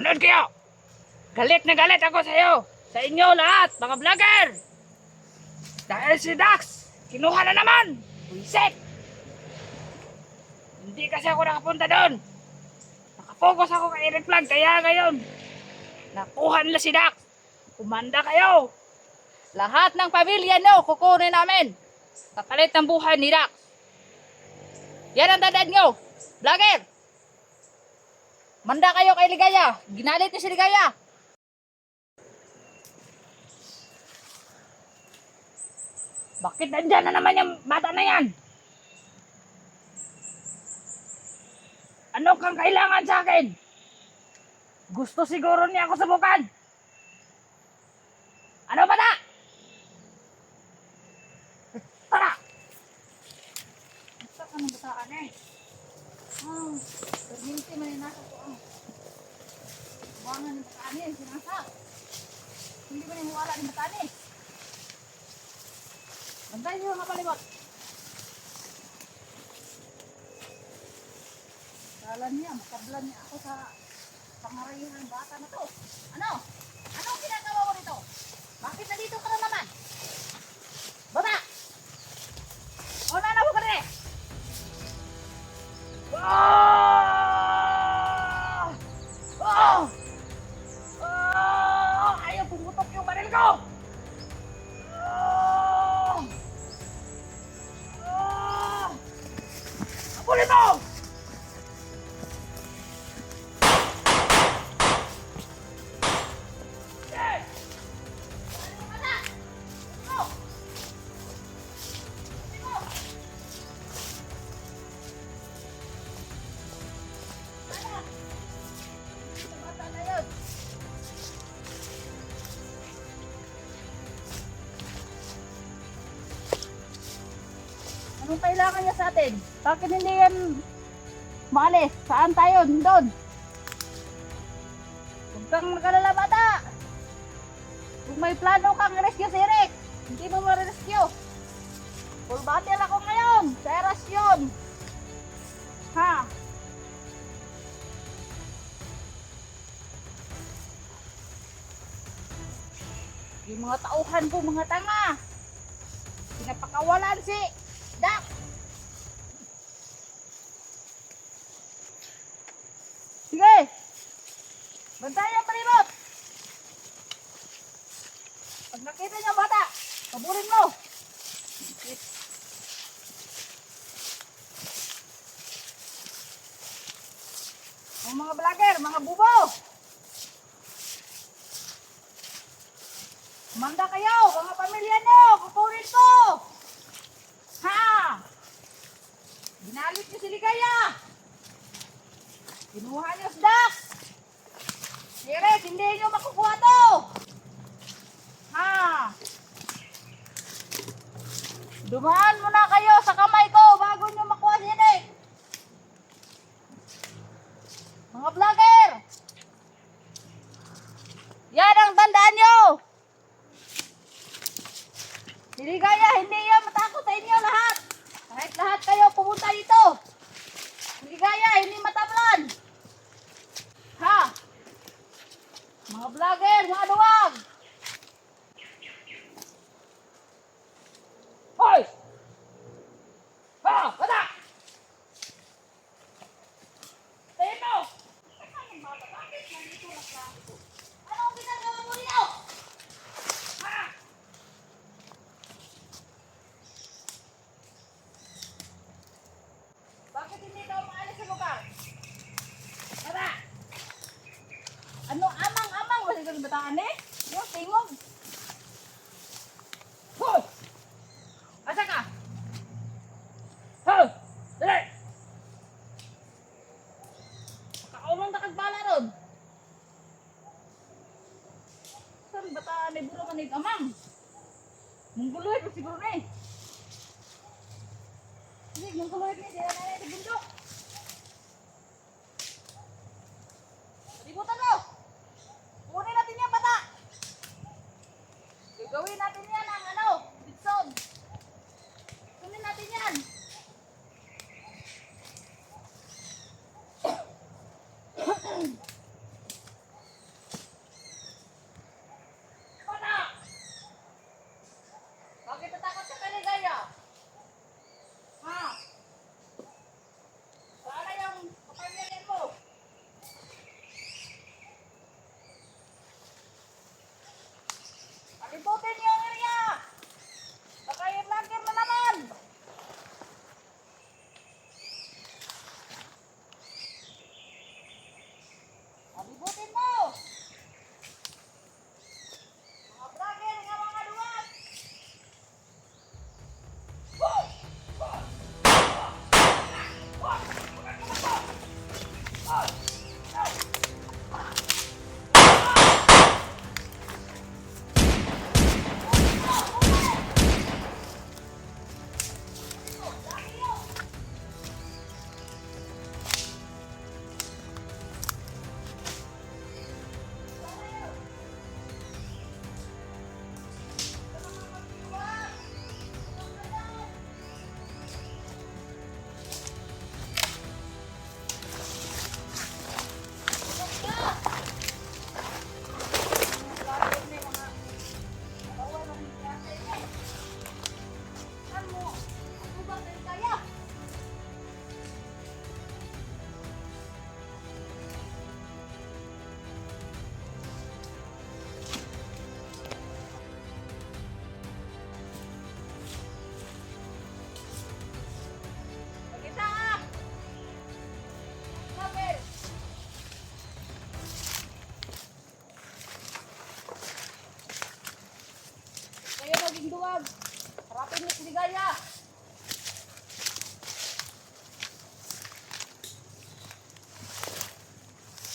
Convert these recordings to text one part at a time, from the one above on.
Manood kayo! Galit na galit ako sa iyo! Sa inyo lahat, mga vlogger! Dahil si Dax, kinuha na naman! Wiset! Hindi kasi ako nakapunta doon! Nakapokus ako kay Eric Vlog, kaya ngayon, nakuha nila si Dax! Kumanda kayo! Lahat ng pamilya nyo, kukunin namin! Kapalit ng buhay ni Dax! Yan ang tandaan nyo! Vlogger! Manda kayo kay Ligaya! Ginalit niyo si Ligaya! Bakit nandyan na naman yung bata na yan? Ano kang kailangan sa akin? Gusto siguro niya ako subukan. Ano ba na? Tara! Basta ka ng bataan eh. Perminti man yung nasa ko. Buwangan ng bataan eh, sinasa. Hindi ba yung wala ng bataan eh? Bantay niyo mga palibot. Kala niya, makablan niya ako sa pangarayan ng bata na to. Ano? Anong ginagawa mo dito? Bakit nandito ka na naman? Bata! O nanaw ka rin eh! Oh! Oh! Oh! Ayaw pumutok yung baril ko! Oh! Oh! Abulin mo! Anong kailangan niya sa atin? Bakit hindi yan maalis? Saan tayo? Doon. Huwag kang magalala bata. Kung may plano kang rescue si Eric, hindi mo ma-rescue. Full battle ako ngayon sa erasyon. Ha? Yung mga tauhan ko, mga tanga. Pinapakawalan si Dax. Sige. Bantayan ang palibot. Pag nakita niyo bata, paburin mo. Ang mga vlogger, mga bubo. Manda kayo, mga pamilya nyo, kukunin ko. Ha? Ginalit niyo si Ligaya. Kinuha niyo si Dax. Eric, hindi niyo makukuha to. Ha? Dumaan muna kayo sa kamay ko bago niyo makuha si Eric. Mga vlogger. Yan ang tandaan nyo. Si Ligaya, hindi yan matakot sa inyo lahat. Kahit lahat kayo pumunta dito. Si Ligaya, hindi matablan. Ha? Mga vlogger, mga duwag. Hoy! Ha? Bata! Tayo mo! Anong ginagawa mo dito? Ha? Bakit hindi daw maalis sa lugar? Tara! Ano amang-amang? Wala kang bataan eh? Yung tingog. Hoy! Asa ka? Hoy! Dali! Makaumang na kagbala ron. Saan bataan eh? Buro ka na amang. Mungguloy pa siguro na eh. Sige, mungguloy na eh. Sila na eh. Bundok. Libutan mo! Kunin natin yan, bata! Gagawin natin yan ang ano, bitson. Kunin natin yan.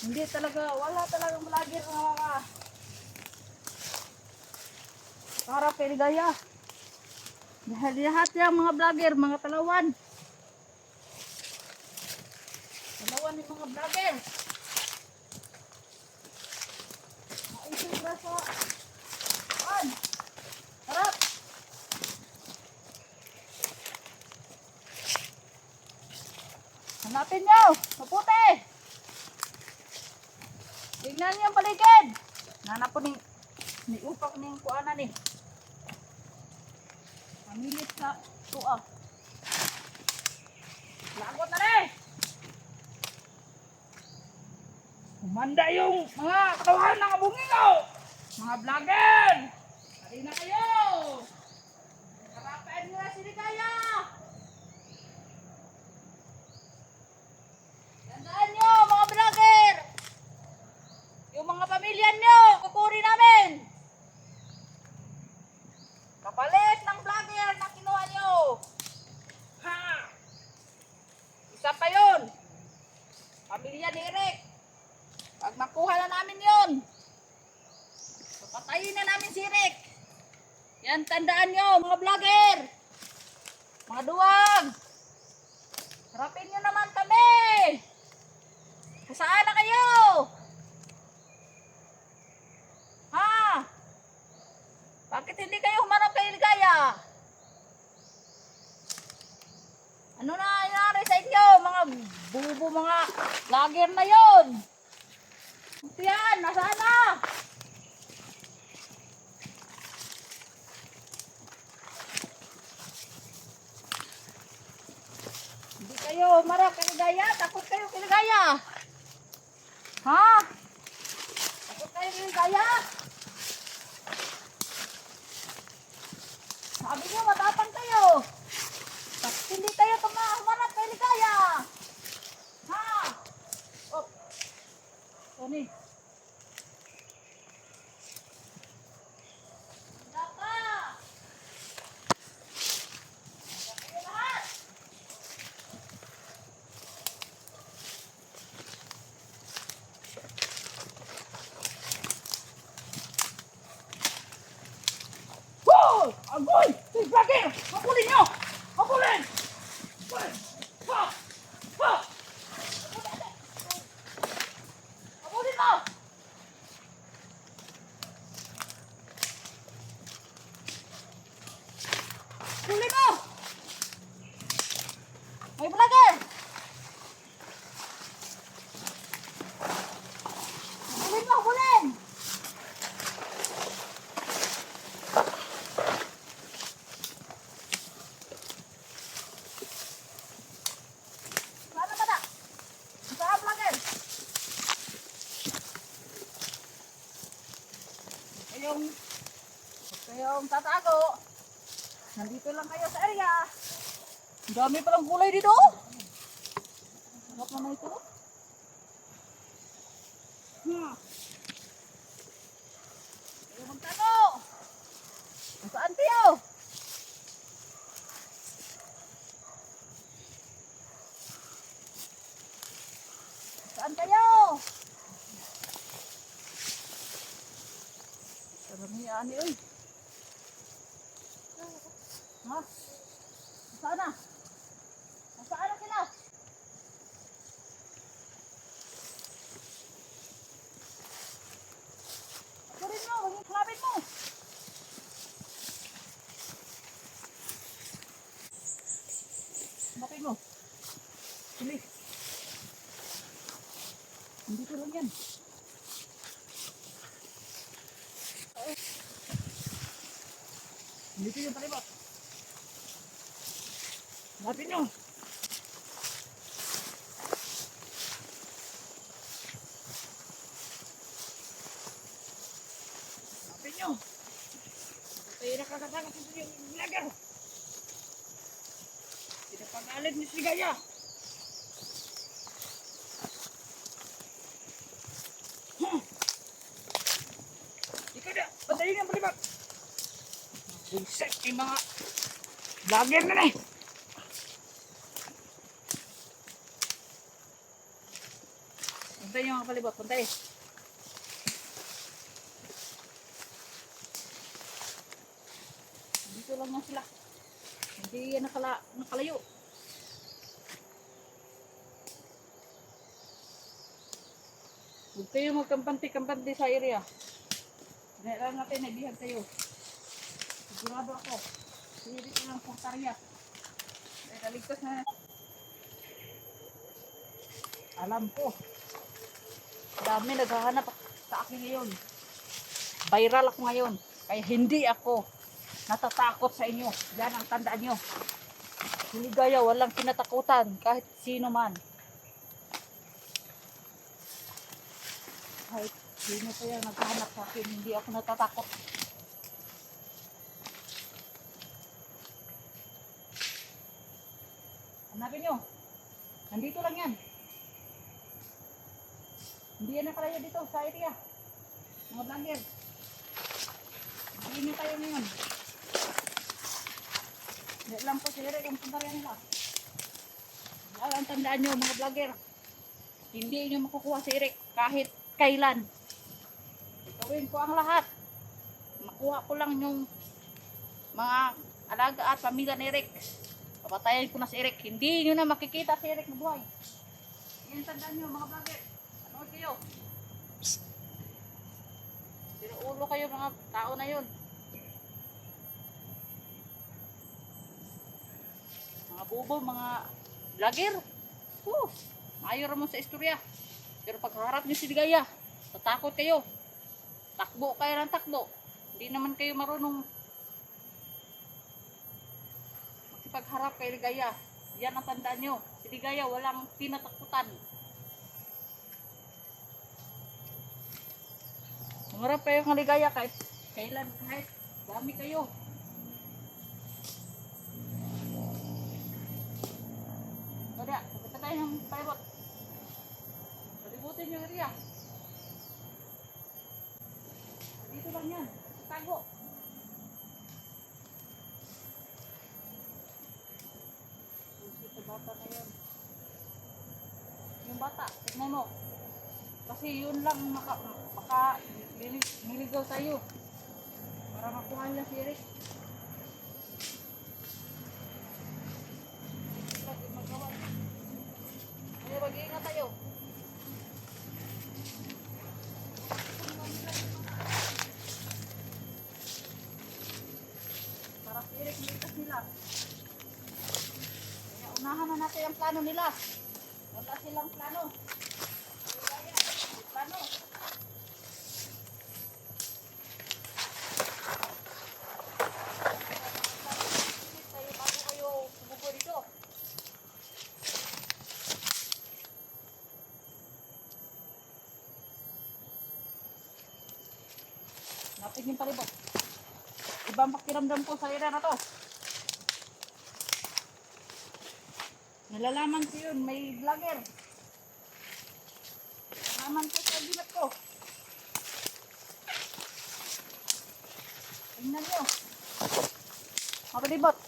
Hindi talaga, wala talagang vlogger na mga para peligaya. Dahil lahat yung mga vlogger, mga talawan. Talawan yung mga vlogger. Maisip na sa an. Harap. Hanapin nyo. Maputi. Tingnan niyo ang paligid. Nanap po ni upak ni kuana ni. Pamilit sa tuwa. Lagot na rin. Umanda yung mga katawan ng abungingo. Mga vlogger. Hali na kayo. Harapin nyo na si Ligaya. Tandaan nyo mga vlogger. Yung mga pamilya nyo, kukuri namin. Kapalit ng vlogger na kinuha nyo. Ha! Isa pa yun. Pamilya ni Eric. Pag makuha na namin yun, papatayin na namin si Eric. Yan, tandaan nyo, mga vlogger. Mga duwag. Harapin nyo naman kami. Saan na kayo? Ha? Bakit hindi kayo humarap kay Ligaya? Ano na nangyari sa inyo? Mga bubo, mga vlogger na yon. Yan, nasaan na? Hindi kayo humarap kay Ligaya? Takot kayo kay Ligaya? Ha? Takot kayo kay Ligaya? Sabi niyo, matapang kayo. Bakit hindi kayo humarap kay Ligaya? Ha? Oh. Tony. Daka. Kayo lahat. Hoy! Agoy! Hey, vlogger! Mapulin nyo! Mapulin! Ha! Ha! Mapulin mo! Pulin mo! May vlogger! Pulin mo! Pulin! Sana ba na? Saan vlogger? Kayong tatago. Nandito lang kayo sa area. Ang dami palang gulay dito. Sarap naman ito. Kayo magtago. Saan kayo? Saan kayo? Karamihan ni oy. Ha? Saan na? Saan na sila? Aturin mo, huwag yung klapit mo. Bakit mo? Sili. Hindi ko lang yan. Dito yung palibot. Lapit nyo. Lapit nyo. Tayo nakakatakas ito yung vlogger. Pinapagalit ni Ligaya. Ikaw na. Patayin ang palibot. Buset yung mga vlogger na eh. Punta yung mga palibot. Punta eh. Dito lang nga sila. Hindi yan nakalayo. Huwag kayo magkampante-kampante sa area. Kailangan natin, naibihan kayo. Sigurado ako. Hindi ko lang portarya. Ay, naligtas na. Alam ko. Dami naghahanap sa akin ngayon. Viral ako ngayon. Kaya hindi ako natatakot sa inyo. Yan ang tandaan nyo. Hiligaya, walang kinatakutan. Kahit sino man. Kahit sino pa yung naghahanap sa akin, hindi ako natatakot. Hanapin nyo. Nandito lang yan. Hindi yan nakalayo dito sa area. Mga vlogger. Hindi nyo tayo ngayon. Hindi lang po si Eric ang puntaryan nila. Ang tandaan nyo mga vlogger. Hindi nyo makukuha si Eric kahit kailan. Gawin ko ang lahat. Makuha ko lang yung mga alaga at pamilya ni Eric. Papatayin ko na si Eric. Hindi nyo na makikita si Eric na buhay. Yan tandaan nyo mga vlogger. Ano kayo? Pero ulo kayo mga tao na yun. Mga bubo, mga vlogger. Ayaw mo sa istorya. Pero pag harap nyo si Ligaya, tatakot kayo. Takbo kayo ng takbo. Hindi naman kayo marunong makipagharap kay Ligaya. Yan ang tandaan nyo. Si Ligaya walang tinatakutan. Umarap kayo ng Ligaya kahit kailan, kahit dami kayo. Kada, kapit tayo ng palibot. Palibutin yung area. Dito lang yan. Tago. Ito bata na yun. Yung bata, tignan mo. Kasi yun lang niligaw tayo. Para makuha nila si Eric. Kaya mag-iingat tayo. Para si Eric malitas nila. Kaya unahan na natin ang plano nila. Wala silang plano. Kaya, may plano. Tayo bago kayo sumubo dito. Napig yung palibot. Ibang pakiramdam ko sa area na to. Nalalaman ko yun, may vlogger. Nalalaman ko sa ginat ko. Tingnan nyo. Mga palibot.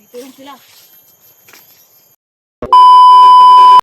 Dito lang sila.